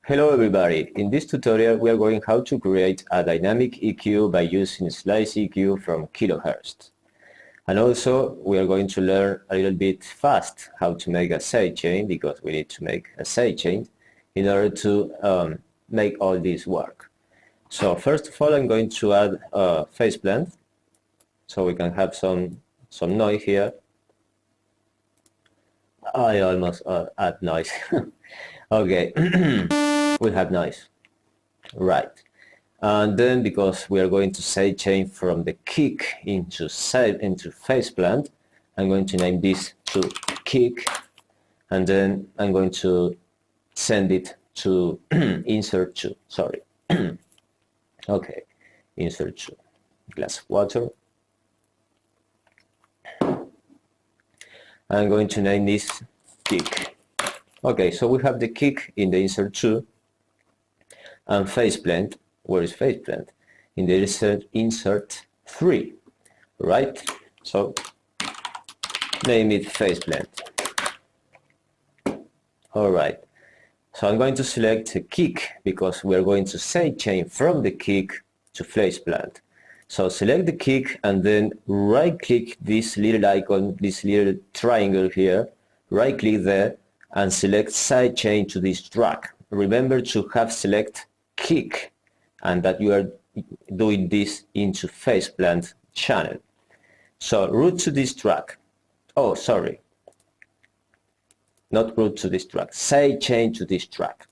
Hello everybody, in this tutorial we are going how to create a dynamic EQ by using slice EQ from Kilohearts. And also we are going to learn a little bit fast how to make a sidechain, because we need to make a sidechain in order to make all this work. So first of all I'm going to add a phase blend so we can have some noise here. I almost add noise. Okay. We have noise, right? And then because we are going to sidechain from the kick into phase blend, I'm going to name this to kick, and then I'm going to send it to insert to. Sorry. Okay, insert to glass of water. I'm going to name this kick. Okay, so we have the kick in the insert to. And phase blend, where is phase blend? In the insert 3, right? So name it phase blend. All right. So I'm going to select a kick because we are going to sidechain from the kick to phase blend. So select the kick and then right-click this little icon, this little triangle here. Right-click there and select sidechain to this track. Remember to have select kick and that you are doing this into phase blend channel. So route to this track. Oh, sorry. Not route to this track. Sidechain to this track.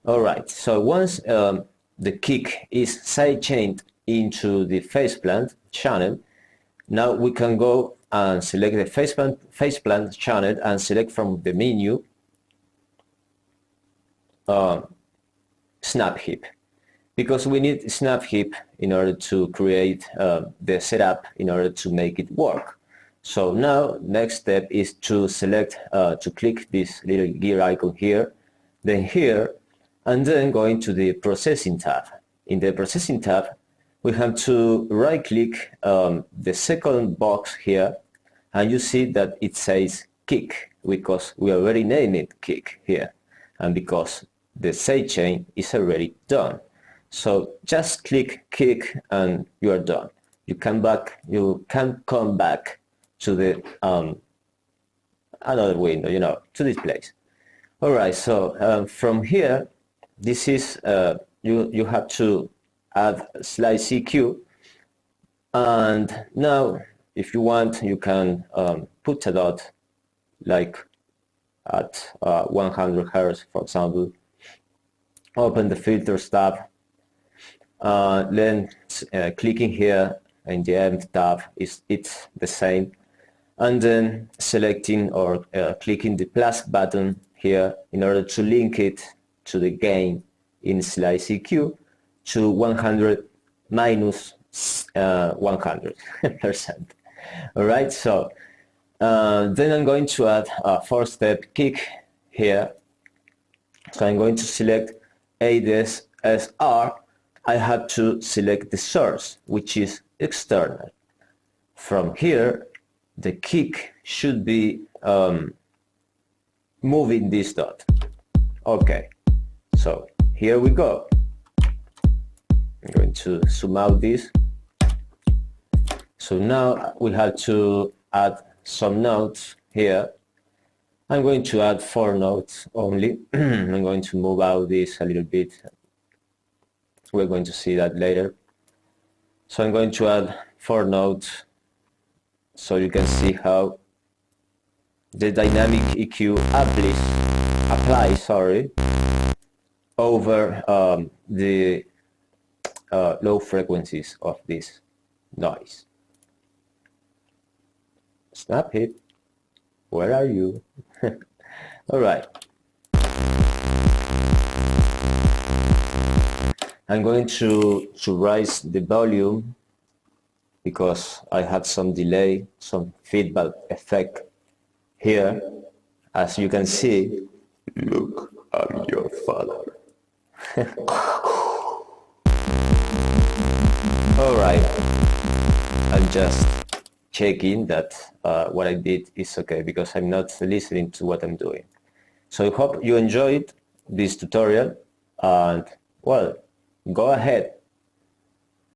All right. So once the kick is sidechained into the phase blend channel, now we can go and select the phase blend channel and select from the menu SsnahpHeap, because we need SsnahpHeap in order to create the setup in order to make it work. So now next step is to select to click this little gear icon here, then here, and then go into the processing tab. In the processing tab we have to right click the second box here, and you see that it says kick because we already named it kick here, and because the sidechain is already done. So just click kick and you are done. You can come back to the another window, to this place. All right. So from here, this is you have to add slice EQ, and now if you want you can put a dot like at 100 Hz, for example. Open the filters tab, then clicking here in the end tab it's the same, and then selecting or clicking the plus button here in order to link it to the gain in slice EQ to 100 minus 100%. All right, so then I'm going to add a 4-step kick here. So I'm going to select ADS-SR. I have to select the source, which is external. From here, the kick should be moving this dot. Okay, so here we go. I'm going to zoom out this. So now we have to add some notes here. I'm going to add 4 notes only. I'm going to move out this a little bit. We're going to see that later. So I'm going to add 4 notes so you can see how the dynamic EQ applies over the low frequencies of this noise. SsnahpHeap, where are you? All right. I'm going to raise the volume because I have some delay, some feedback effect here. As you can see, look, I'm your father. All right. I'm just checking that what I did is okay, because I'm not listening to what I'm doing. So I hope you enjoyed this tutorial, and well, go ahead